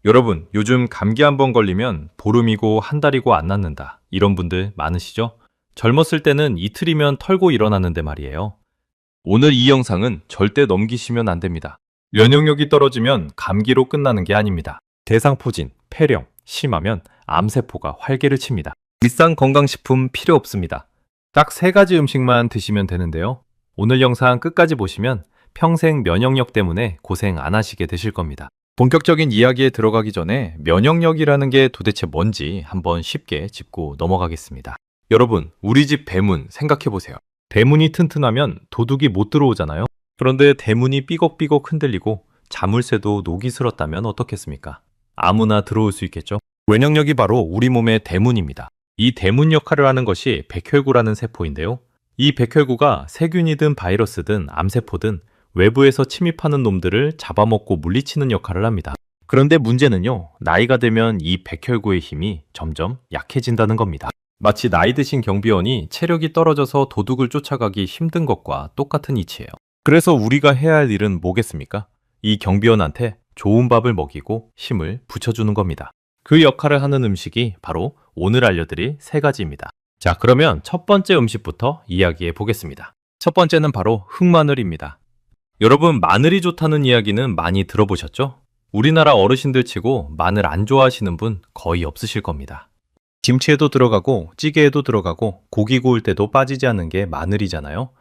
여러분, 요즘 감기 한 번 걸리면 보름이고 한 달이고 안 낫는다. 이런 분들 많으시죠? 젊었을 때는 이틀이면 털고 일어나는데 말이에요. 오늘 이 영상은 절대 넘기시면 안 됩니다. 면역력이 떨어지면 감기로 끝나는 게 아닙니다. 대상포진, 폐렴, 심하면 암세포가 활개를 칩니다. 비싼 건강식품 필요 없습니다. 딱 세 가지 음식만 드시면 되는데요. 오늘 영상 끝까지 보시면 평생 면역력 때문에 고생 안 하시게 되실 겁니다. 본격적인 이야기에 들어가기 전에 면역력이라는 게 도대체 뭔지 한번 쉽게 짚고 넘어가겠습니다. 여러분, 우리 집 대문 생각해 보세요. 대문이 튼튼하면 도둑이 못 들어오잖아요. 그런데 대문이 삐걱삐걱 흔들리고 자물쇠도 녹이 슬었다면 어떻겠습니까? 아무나 들어올 수 있겠죠? 면역력이 바로 우리 몸의 대문입니다. 이 대문 역할을 하는 것이 백혈구라는 세포인데요. 이 백혈구가 세균이든 바이러스든 암세포든 외부에서 침입하는 놈들을 잡아먹고 물리치는 역할을 합니다. 그런데 문제는요, 나이가 되면 이 백혈구의 힘이 점점 약해진다는 겁니다. 마치 나이 드신 경비원이 체력이 떨어져서 도둑을 쫓아가기 힘든 것과 똑같은 이치예요. 그래서 우리가 해야 할 일은 뭐겠습니까? 이 경비원한테 좋은 밥을 먹이고 힘을 붙여주는 겁니다. 그 역할을 하는 음식이 바로 오늘 알려드릴 세 가지입니다. 자, 그러면 첫 번째 음식부터 이야기해 보겠습니다. 첫 번째는 바로 흑마늘입니다. 여러분, 마늘이 좋다는 이야기는 많이 들어보셨죠? 우리나라 어르신들 치고 마늘 안 좋아하시는 분 거의 없으실 겁니다. 김치에도 들어가고 찌개에도 들어가고 고기 구울 때도 빠지지 않는 게 마늘이잖아요.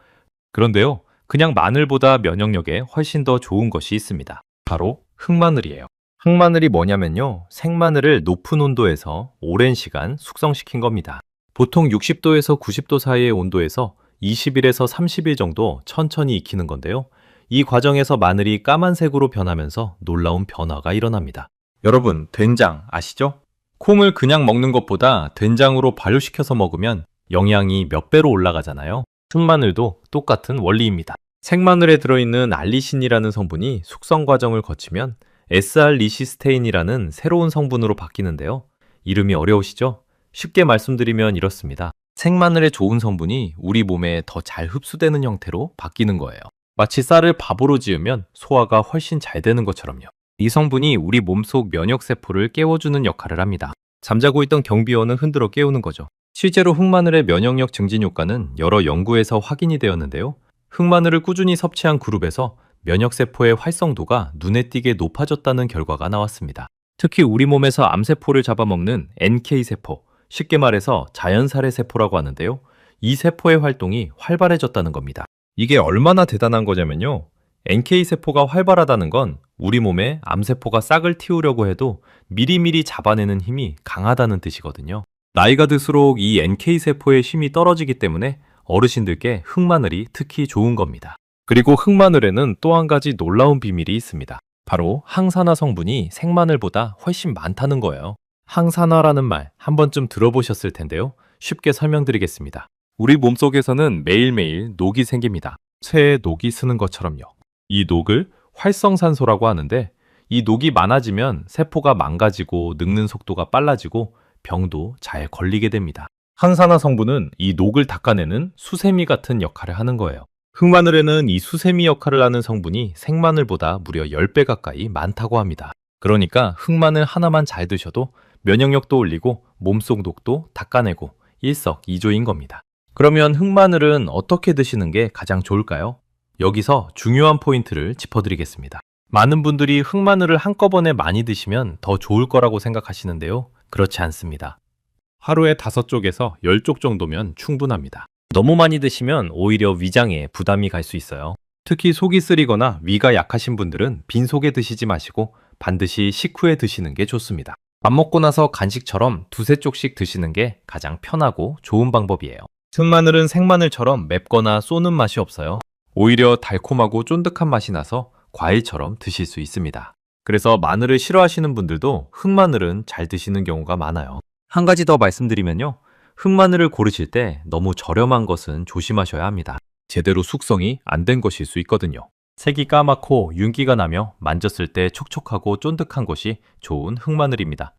그런데요, 그냥 마늘보다 면역력에 훨씬 더 좋은 것이 있습니다. 바로 흑마늘이에요. 흑마늘이 뭐냐면요, 생마늘을 높은 온도에서 오랜 시간 숙성시킨 겁니다. 보통 60도에서 90도 사이의 온도에서 20일에서 30일 정도 천천히 익히는 건데요. 이 과정에서 마늘이 까만색으로 변하면서 놀라운 변화가 일어납니다. 여러분, 된장 아시죠? 콩을 그냥 먹는 것보다 된장으로 발효시켜서 먹으면 영양이 몇 배로 올라가잖아요. 흑마늘도 똑같은 원리입니다. 생마늘에 들어있는 알리신이라는 성분이 숙성 과정을 거치면 SR-리시스테인이라는 새로운 성분으로 바뀌는데요. 이름이 어려우시죠? 쉽게 말씀드리면 이렇습니다. 생마늘의 좋은 성분이 우리 몸에 더 잘 흡수되는 형태로 바뀌는 거예요. 마치 쌀을 밥으로 지으면 소화가 훨씬 잘 되는 것처럼요. 이 성분이 우리 몸속 면역세포를 깨워주는 역할을 합니다. 잠자고 있던 경비원은 흔들어 깨우는 거죠. 실제로 흑마늘의 면역력 증진 효과는 여러 연구에서 확인이 되었는데요. 흑마늘을 꾸준히 섭취한 그룹에서 면역세포의 활성도가 눈에 띄게 높아졌다는 결과가 나왔습니다. 특히 우리 몸에서 암세포를 잡아먹는 NK세포, 쉽게 말해서 자연살해 세포라고 하는데요. 이 세포의 활동이 활발해졌다는 겁니다. 이게 얼마나 대단한 거냐면요. NK세포가 활발하다는 건 우리 몸에 암세포가 싹을 틔우려고 해도 미리미리 잡아내는 힘이 강하다는 뜻이거든요. 나이가 들수록 이 NK세포의 힘이 떨어지기 때문에 어르신들께 흑마늘이 특히 좋은 겁니다. 그리고 흑마늘에는 또 한 가지 놀라운 비밀이 있습니다. 바로 항산화 성분이 생마늘보다 훨씬 많다는 거예요. 항산화라는 말 한 번쯤 들어보셨을 텐데요. 쉽게 설명드리겠습니다. 우리 몸속에서는 매일매일 녹이 생깁니다. 쇠에 녹이 쓰는 것처럼요. 이 녹을 활성산소라고 하는데 이 녹이 많아지면 세포가 망가지고 늙는 속도가 빨라지고 병도 잘 걸리게 됩니다. 항산화 성분은 이 녹을 닦아내는 수세미 같은 역할을 하는 거예요. 흑마늘에는 이 수세미 역할을 하는 성분이 생마늘보다 무려 10배 가까이 많다고 합니다. 그러니까 흑마늘 하나만 잘 드셔도 면역력도 올리고 몸속 녹도 닦아내고 일석이조인 겁니다. 그러면 흑마늘은 어떻게 드시는 게 가장 좋을까요? 여기서 중요한 포인트를 짚어드리겠습니다. 많은 분들이 흑마늘을 한꺼번에 많이 드시면 더 좋을 거라고 생각하시는데요. 그렇지 않습니다. 하루에 5쪽에서 10쪽 정도면 충분합니다. 너무 많이 드시면 오히려 위장에 부담이 갈 수 있어요. 특히 속이 쓰리거나 위가 약하신 분들은 빈속에 드시지 마시고 반드시 식후에 드시는 게 좋습니다. 밥 먹고 나서 간식처럼 2~3쪽씩 드시는 게 가장 편하고 좋은 방법이에요. 흑마늘은 생마늘처럼 맵거나 쏘는 맛이 없어요. 오히려 달콤하고 쫀득한 맛이 나서 과일처럼 드실 수 있습니다. 그래서 마늘을 싫어하시는 분들도 흑마늘은 잘 드시는 경우가 많아요. 한 가지 더 말씀드리면요. 흑마늘을 고르실 때 너무 저렴한 것은 조심하셔야 합니다. 제대로 숙성이 안 된 것일 수 있거든요. 색이 까맣고 윤기가 나며 만졌을 때 촉촉하고 쫀득한 것이 좋은 흑마늘입니다.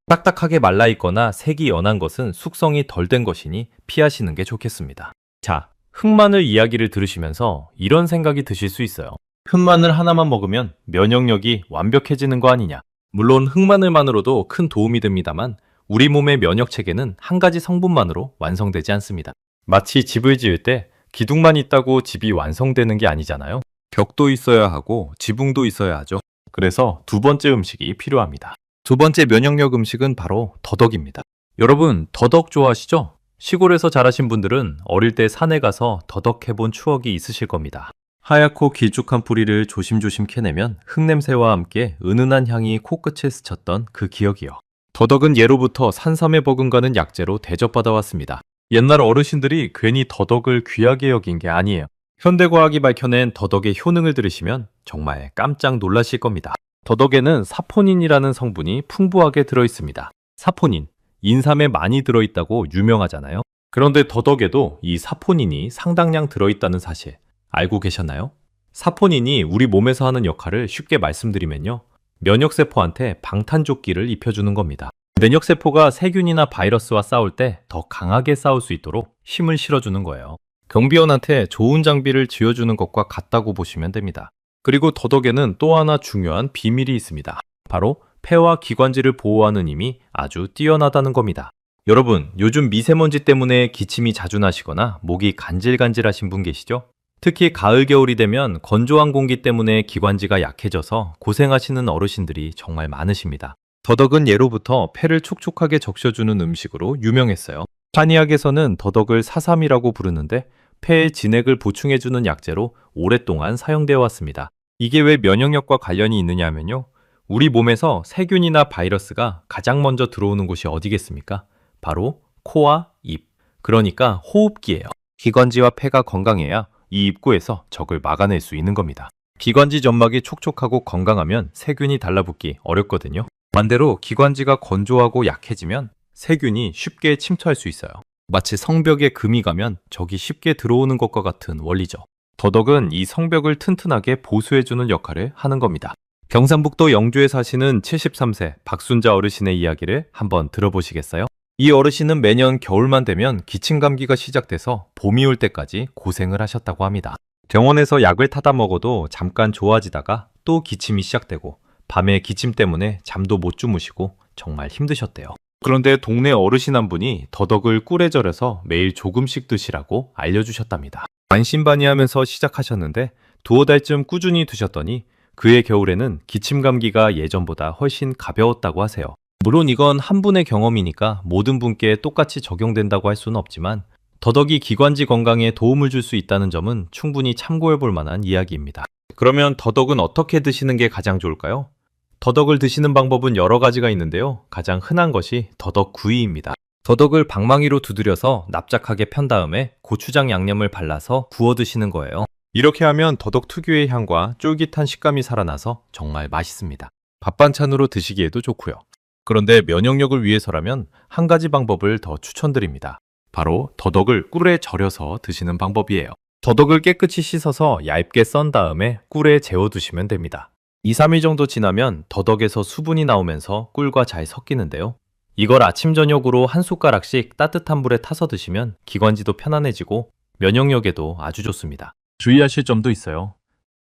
딱딱하게 말라있거나 색이 연한 것은 숙성이 덜 된 것이니 피하시는 게 좋겠습니다. 자, 흑마늘 이야기를 들으시면서 이런 생각이 드실 수 있어요. 흑마늘 하나만 먹으면 면역력이 완벽해지는 거 아니냐? 물론 흑마늘만으로도 큰 도움이 됩니다만 우리 몸의 면역 체계는 한 가지 성분만으로 완성되지 않습니다. 마치 집을 지을 때 기둥만 있다고 집이 완성되는 게 아니잖아요. 벽도 있어야 하고 지붕도 있어야 하죠. 그래서 두 번째 음식이 필요합니다. 두 번째 면역력 음식은 바로 더덕입니다. 여러분, 더덕 좋아하시죠? 시골에서 자라신 분들은 어릴 때 산에 가서 더덕 해본 추억이 있으실 겁니다. 하얗고 길쭉한 뿌리를 조심조심 캐내면 흙냄새와 함께 은은한 향이 코끝에 스쳤던 그 기억이요. 더덕은 예로부터 산삼에 버금가는 약재로 대접받아 왔습니다. 옛날 어르신들이 괜히 더덕을 귀하게 여긴 게 아니에요. 현대과학이 밝혀낸 더덕의 효능을 들으시면 정말 깜짝 놀라실 겁니다. 더덕에는 사포닌이라는 성분이 풍부하게 들어있습니다. 사포닌, 인삼에 많이 들어있다고 유명하잖아요. 그런데 더덕에도 이 사포닌이 상당량 들어있다는 사실 알고 계셨나요? 사포닌이 우리 몸에서 하는 역할을 쉽게 말씀드리면요. 면역세포한테 방탄조끼를 입혀주는 겁니다. 면역세포가 세균이나 바이러스와 싸울 때 더 강하게 싸울 수 있도록 힘을 실어주는 거예요. 경비원한테 좋은 장비를 쥐어주는 것과 같다고 보시면 됩니다. 그리고 더덕에는 또 하나 중요한 비밀이 있습니다. 바로 폐와 기관지를 보호하는 힘이 아주 뛰어나다는 겁니다. 여러분, 요즘 미세먼지 때문에 기침이 자주 나시거나 목이 간질간질하신 분 계시죠? 특히 가을, 겨울이 되면 건조한 공기 때문에 기관지가 약해져서 고생하시는 어르신들이 정말 많으십니다. 더덕은 예로부터 폐를 촉촉하게 적셔주는 음식으로 유명했어요. 한의학에서는 더덕을 사삼이라고 부르는데 폐의 진액을 보충해주는 약재로 오랫동안 사용되어 왔습니다. 이게 왜 면역력과 관련이 있느냐면요. 우리 몸에서 세균이나 바이러스가 가장 먼저 들어오는 곳이 어디겠습니까? 바로 코와 입, 그러니까 호흡기예요. 기관지와 폐가 건강해야 이 입구에서 적을 막아낼 수 있는 겁니다. 기관지 점막이 촉촉하고 건강하면 세균이 달라붙기 어렵거든요. 반대로 기관지가 건조하고 약해지면 세균이 쉽게 침투할 수 있어요. 마치 성벽에 금이 가면 적이 쉽게 들어오는 것과 같은 원리죠. 더덕은 이 성벽을 튼튼하게 보수해주는 역할을 하는 겁니다. 경상북도 영주에 사시는 73세 박순자 어르신의 이야기를 한번 들어보시겠어요? 이 어르신은 매년 겨울만 되면 기침 감기가 시작돼서 봄이 올 때까지 고생을 하셨다고 합니다. 병원에서 약을 타다 먹어도 잠깐 좋아지다가 또 기침이 시작되고 밤에 기침 때문에 잠도 못 주무시고 정말 힘드셨대요. 그런데 동네 어르신 한 분이 더덕을 꿀에 절여서 매일 조금씩 드시라고 알려주셨답니다. 반신반의하면서 시작하셨는데 두어 달쯤 꾸준히 드셨더니 그해 겨울에는 기침 감기가 예전보다 훨씬 가벼웠다고 하세요. 물론 이건 한 분의 경험이니까 모든 분께 똑같이 적용된다고 할 수는 없지만 더덕이 기관지 건강에 도움을 줄 수 있다는 점은 충분히 참고해 볼 만한 이야기입니다. 그러면 더덕은 어떻게 드시는 게 가장 좋을까요? 더덕을 드시는 방법은 여러 가지가 있는데요. 가장 흔한 것이 더덕구이입니다. 더덕을 방망이로 두드려서 납작하게 편 다음에 고추장 양념을 발라서 구워 드시는 거예요. 이렇게 하면 더덕 특유의 향과 쫄깃한 식감이 살아나서 정말 맛있습니다. 밥 반찬으로 드시기에도 좋고요. 그런데 면역력을 위해서라면 한 가지 방법을 더 추천드립니다. 바로 더덕을 꿀에 절여서 드시는 방법이에요. 더덕을 깨끗이 씻어서 얇게 썬 다음에 꿀에 재워두시면 됩니다. 2, 3일 정도 지나면 더덕에서 수분이 나오면서 꿀과 잘 섞이는데요. 이걸 아침 저녁으로 한 숟가락씩 따뜻한 물에 타서 드시면 기관지도 편안해지고 면역력에도 아주 좋습니다. 주의하실 점도 있어요.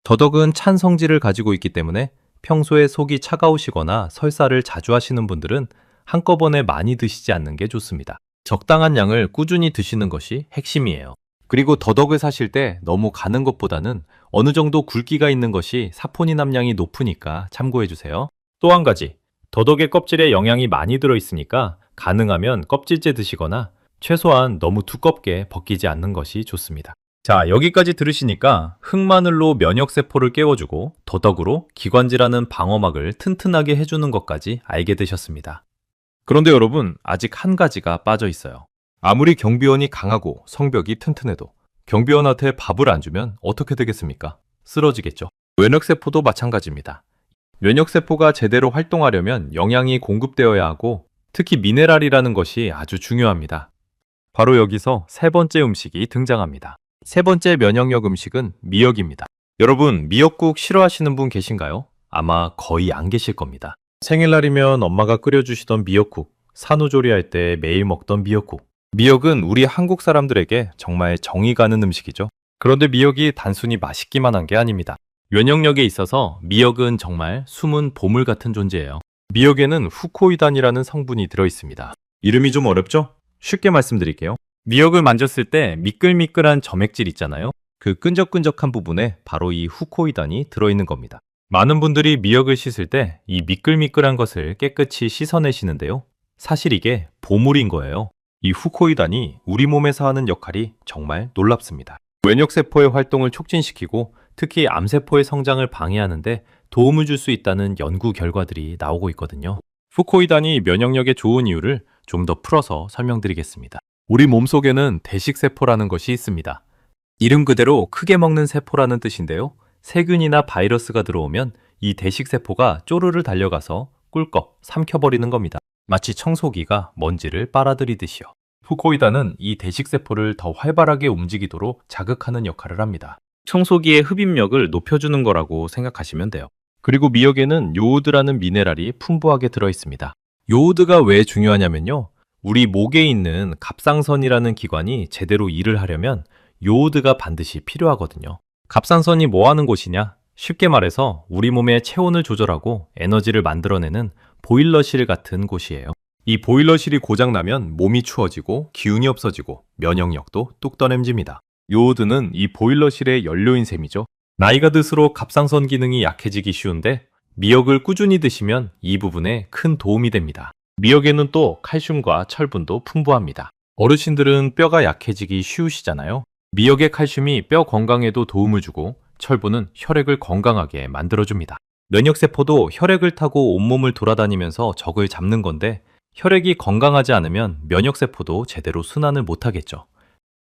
더덕은 찬 성질을 가지고 있기 때문에 평소에 속이 차가우시거나 설사를 자주 하시는 분들은 한꺼번에 많이 드시지 않는 게 좋습니다. 적당한 양을 꾸준히 드시는 것이 핵심이에요. 그리고 더덕을 사실 때 너무 가는 것보다는 어느 정도 굵기가 있는 것이 사포닌 함량이 높으니까 참고해 주세요. 또 한 가지, 더덕의 껍질에 영양이 많이 들어있으니까 가능하면 껍질째 드시거나 최소한 너무 두껍게 벗기지 않는 것이 좋습니다. 자, 여기까지 들으시니까 흑마늘로 면역세포를 깨워주고 더덕으로 기관지라는 방어막을 튼튼하게 해주는 것까지 알게 되셨습니다. 그런데 여러분, 아직 한 가지가 빠져 있어요. 아무리 경비원이 강하고 성벽이 튼튼해도 경비원한테 밥을 안 주면 어떻게 되겠습니까? 쓰러지겠죠. 면역세포도 마찬가지입니다. 면역세포가 제대로 활동하려면 영양이 공급되어야 하고 특히 미네랄이라는 것이 아주 중요합니다. 바로 여기서 세 번째 음식이 등장합니다. 세 번째 면역력 음식은 미역입니다. 여러분, 미역국 싫어하시는 분 계신가요? 아마 거의 안 계실 겁니다. 생일날이면 엄마가 끓여주시던 미역국, 산후조리할 때 매일 먹던 미역국. 미역은 우리 한국 사람들에게 정말 정이 가는 음식이죠. 그런데 미역이 단순히 맛있기만 한 게 아닙니다. 면역력에 있어서 미역은 정말 숨은 보물 같은 존재예요. 미역에는 후코이단이라는 성분이 들어있습니다. 이름이 좀 어렵죠? 쉽게 말씀드릴게요. 미역을 만졌을 때 미끌미끌한 점액질 있잖아요. 그 끈적끈적한 부분에 바로 이 후코이단이 들어있는 겁니다. 많은 분들이 미역을 씻을 때 이 미끌미끌한 것을 깨끗이 씻어내시는데요. 사실 이게 보물인 거예요. 이 후코이단이 우리 몸에서 하는 역할이 정말 놀랍습니다. 면역세포의 활동을 촉진시키고 특히 암세포의 성장을 방해하는데 도움을 줄 수 있다는 연구 결과들이 나오고 있거든요. 후코이단이 면역력에 좋은 이유를 좀 더 풀어서 설명드리겠습니다. 우리 몸속에는 대식세포라는 것이 있습니다. 이름 그대로 크게 먹는 세포라는 뜻인데요. 세균이나 바이러스가 들어오면 이 대식세포가 쪼르르 달려가서 꿀꺽 삼켜버리는 겁니다. 마치 청소기가 먼지를 빨아들이듯이요. 후코이단은 이 대식세포를 더 활발하게 움직이도록 자극하는 역할을 합니다. 청소기의 흡입력을 높여주는 거라고 생각하시면 돼요. 그리고 미역에는 요오드라는 미네랄이 풍부하게 들어있습니다. 요오드가 왜 중요하냐면요. 우리 목에 있는 갑상선이라는 기관이 제대로 일을 하려면 요오드가 반드시 필요하거든요. 갑상선이 뭐 하는 곳이냐? 쉽게 말해서 우리 몸의 체온을 조절하고 에너지를 만들어내는 보일러실 같은 곳이에요. 이 보일러실이 고장나면 몸이 추워지고 기운이 없어지고 면역력도 뚝 떨어집니다. 요오드는 이 보일러실의 연료인 셈이죠. 나이가 들수록 갑상선 기능이 약해지기 쉬운데 미역을 꾸준히 드시면 이 부분에 큰 도움이 됩니다. 미역에는 또 칼슘과 철분도 풍부합니다. 어르신들은 뼈가 약해지기 쉬우시잖아요. 미역의 칼슘이 뼈 건강에도 도움을 주고 철분은 혈액을 건강하게 만들어줍니다. 면역세포도 혈액을 타고 온몸을 돌아다니면서 적을 잡는 건데 혈액이 건강하지 않으면 면역세포도 제대로 순환을 못하겠죠.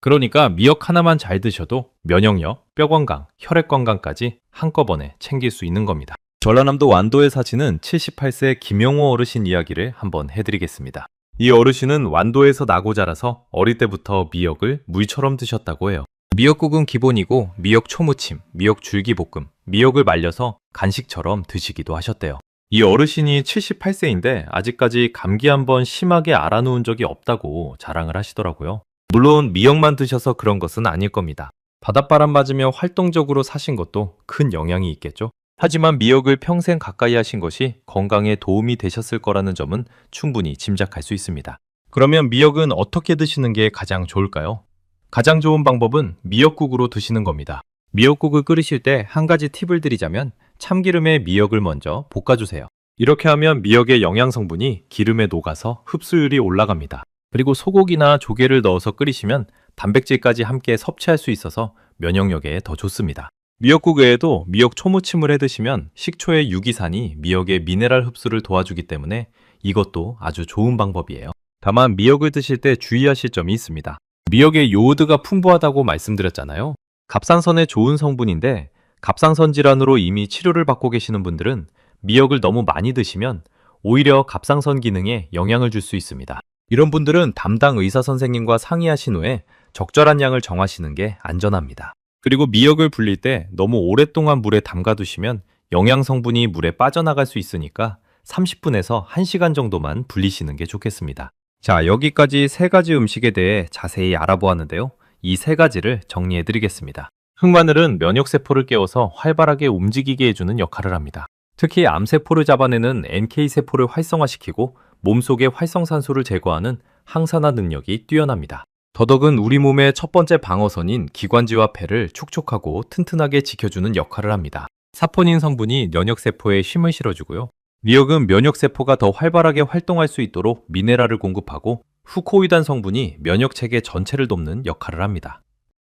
그러니까 미역 하나만 잘 드셔도 면역력, 뼈 건강, 혈액 건강까지 한꺼번에 챙길 수 있는 겁니다. 전라남도 완도에 사시는 78세 김영호 어르신 이야기를 한번 해드리겠습니다. 이 어르신은 완도에서 나고 자라서 어릴 때부터 미역을 물처럼 드셨다고 해요. 미역국은 기본이고 미역 초무침, 미역 줄기볶음, 미역을 말려서 간식처럼 드시기도 하셨대요. 이 어르신이 78세인데 아직까지 감기 한번 심하게 앓아놓은 적이 없다고 자랑을 하시더라고요. 물론 미역만 드셔서 그런 것은 아닐 겁니다. 바닷바람 맞으며 활동적으로 사신 것도 큰 영향이 있겠죠. 하지만 미역을 평생 가까이 하신 것이 건강에 도움이 되셨을 거라는 점은 충분히 짐작할 수 있습니다. 그러면 미역은 어떻게 드시는 게 가장 좋을까요? 가장 좋은 방법은 미역국으로 드시는 겁니다. 미역국을 끓이실 때 한 가지 팁을 드리자면 참기름에 미역을 먼저 볶아주세요. 이렇게 하면 미역의 영양 성분이 기름에 녹아서 흡수율이 올라갑니다. 그리고 소고기나 조개를 넣어서 끓이시면 단백질까지 함께 섭취할 수 있어서 면역력에 더 좋습니다. 미역국 외에도 미역 초무침을 해 드시면 식초의 유기산이 미역의 미네랄 흡수를 도와주기 때문에 이것도 아주 좋은 방법이에요. 다만 미역을 드실 때 주의하실 점이 있습니다. 미역에 요오드가 풍부하다고 말씀드렸잖아요. 갑상선에 좋은 성분인데 갑상선 질환으로 이미 치료를 받고 계시는 분들은 미역을 너무 많이 드시면 오히려 갑상선 기능에 영향을 줄 수 있습니다. 이런 분들은 담당 의사 선생님과 상의하신 후에 적절한 양을 정하시는 게 안전합니다. 그리고 미역을 불릴 때 너무 오랫동안 물에 담가두시면 영양 성분이 물에 빠져나갈 수 있으니까 30분에서 1시간 정도만 불리시는 게 좋겠습니다. 자, 여기까지 세 가지 음식에 대해 자세히 알아보았는데요. 이 세 가지를 정리해 드리겠습니다. 흑마늘은 면역세포를 깨워서 활발하게 움직이게 해주는 역할을 합니다. 특히 암세포를 잡아내는 NK세포를 활성화시키고 몸속의 활성산소를 제거하는 항산화 능력이 뛰어납니다. 더덕은 우리 몸의 첫 번째 방어선인 기관지와 폐를 촉촉하고 튼튼하게 지켜주는 역할을 합니다. 사포닌 성분이 면역세포에 힘을 실어주고요. 미역은 면역세포가 더 활발하게 활동할 수 있도록 미네랄을 공급하고 후코이단 성분이 면역체계 전체를 돕는 역할을 합니다.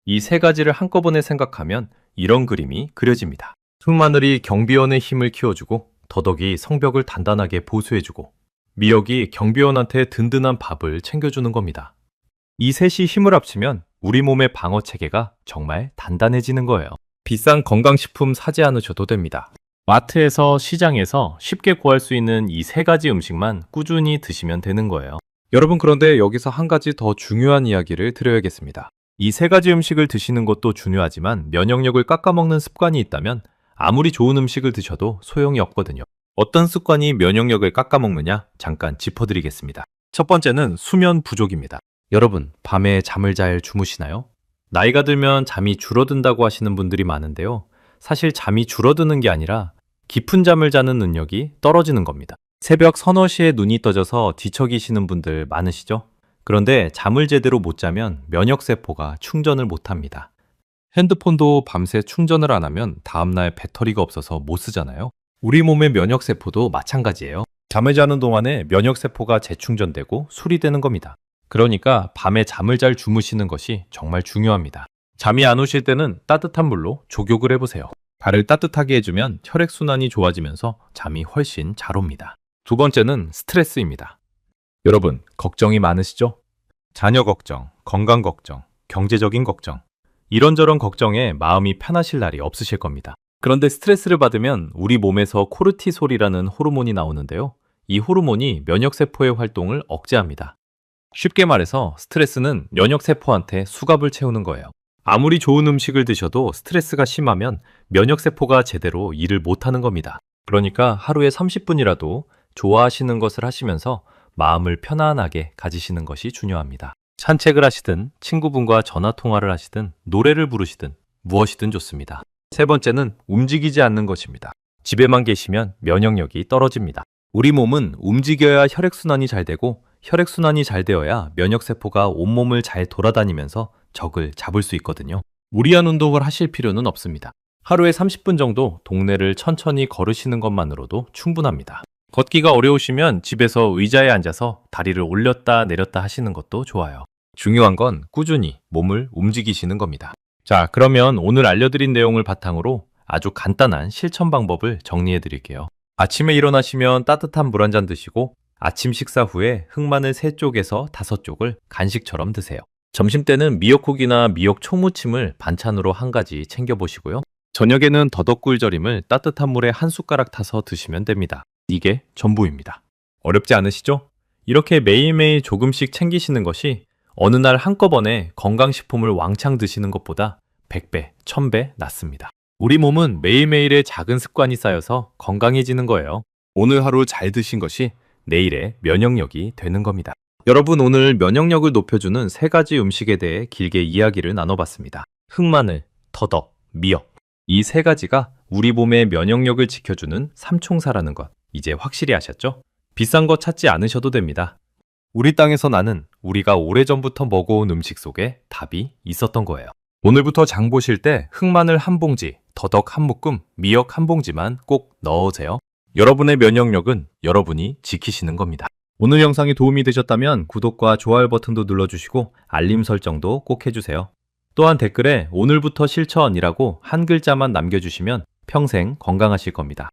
이 세 가지를 한꺼번에 생각하면 이런 그림이 그려집니다. 흑마늘이 경비원의 힘을 키워주고 더덕이 성벽을 단단하게 보수해주고 미역이 경비원한테 든든한 밥을 챙겨주는 겁니다. 이 셋이 힘을 합치면 우리 몸의 방어체계가 정말 단단해지는 거예요. 비싼 건강식품 사지 않으셔도 됩니다. 마트에서 시장에서 쉽게 구할 수 있는 이 세 가지 음식만 꾸준히 드시면 되는 거예요. 여러분, 그런데 여기서 한 가지 더 중요한 이야기를 드려야겠습니다. 이 세 가지 음식을 드시는 것도 중요하지만 면역력을 깎아먹는 습관이 있다면 아무리 좋은 음식을 드셔도 소용이 없거든요. 어떤 습관이 면역력을 깎아먹느냐 잠깐 짚어드리겠습니다. 첫 번째는 수면 부족입니다. 여러분, 밤에 잠을 잘 주무시나요? 나이가 들면 잠이 줄어든다고 하시는 분들이 많은데요. 사실 잠이 줄어드는 게 아니라 깊은 잠을 자는 능력이 떨어지는 겁니다. 새벽 서너 시에 눈이 떠져서 뒤척이시는 분들 많으시죠? 그런데 잠을 제대로 못 자면 면역세포가 충전을 못 합니다. 핸드폰도 밤새 충전을 안 하면 다음날 배터리가 없어서 못 쓰잖아요. 우리 몸의 면역세포도 마찬가지예요. 잠을 자는 동안에 면역세포가 재충전되고 수리되는 겁니다. 그러니까 밤에 잠을 잘 주무시는 것이 정말 중요합니다. 잠이 안 오실 때는 따뜻한 물로 족욕을 해보세요. 발을 따뜻하게 해주면 혈액순환이 좋아지면서 잠이 훨씬 잘 옵니다. 두 번째는 스트레스입니다. 여러분, 걱정이 많으시죠? 자녀 걱정, 건강 걱정, 경제적인 걱정. 이런저런 걱정에 마음이 편하실 날이 없으실 겁니다. 그런데 스트레스를 받으면 우리 몸에서 코르티솔이라는 호르몬이 나오는데요. 이 호르몬이 면역세포의 활동을 억제합니다. 쉽게 말해서 스트레스는 면역세포한테 수갑을 채우는 거예요. 아무리 좋은 음식을 드셔도 스트레스가 심하면 면역세포가 제대로 일을 못하는 겁니다. 그러니까 하루에 30분이라도 좋아하시는 것을 하시면서 마음을 편안하게 가지시는 것이 중요합니다. 산책을 하시든 친구분과 전화통화를 하시든 노래를 부르시든 무엇이든 좋습니다. 세 번째는 움직이지 않는 것입니다. 집에만 계시면 면역력이 떨어집니다. 우리 몸은 움직여야 혈액순환이 잘 되고 혈액순환이 잘 되어야 면역세포가 온몸을 잘 돌아다니면서 적을 잡을 수 있거든요. 무리한 운동을 하실 필요는 없습니다. 하루에 30분 정도 동네를 천천히 걸으시는 것만으로도 충분합니다. 걷기가 어려우시면 집에서 의자에 앉아서 다리를 올렸다 내렸다 하시는 것도 좋아요. 중요한 건 꾸준히 몸을 움직이시는 겁니다. 자, 그러면 오늘 알려드린 내용을 바탕으로 아주 간단한 실천 방법을 정리해 드릴게요. 아침에 일어나시면 따뜻한 물 한 잔 드시고 아침 식사 후에 흑마늘 3쪽에서 5쪽을 간식처럼 드세요. 점심때는 미역국이나 미역 초무침을 반찬으로 한 가지 챙겨보시고요. 저녁에는 더덕꿀절임을 따뜻한 물에 한 숟가락 타서 드시면 됩니다. 이게 전부입니다. 어렵지 않으시죠? 이렇게 매일매일 조금씩 챙기시는 것이 어느 날 한꺼번에 건강식품을 왕창 드시는 것보다 100배, 1000배 낫습니다. 우리 몸은 매일매일의 작은 습관이 쌓여서 건강해지는 거예요. 오늘 하루 잘 드신 것이 내일의 면역력이 되는 겁니다. 여러분, 오늘 면역력을 높여주는 3가지 음식에 대해 길게 이야기를 나눠봤습니다. 흑마늘, 더덕, 미역. 이 3가지가 우리 몸의 면역력을 지켜주는 삼총사라는 것, 이제 확실히 아셨죠? 비싼 거 찾지 않으셔도 됩니다. 우리 땅에서 나는 우리가 오래전부터 먹어온 음식 속에 답이 있었던 거예요. 오늘부터 장 보실 때 흑마늘 한 봉지, 더덕 한 묶음, 미역 한 봉지만 꼭 넣으세요. 여러분의 면역력은 여러분이 지키시는 겁니다. 오늘 영상이 도움이 되셨다면 구독과 좋아요 버튼도 눌러주시고 알림 설정도 꼭 해주세요. 또한 댓글에 오늘부터 실천이라고 한 글자만 남겨주시면 평생 건강하실 겁니다.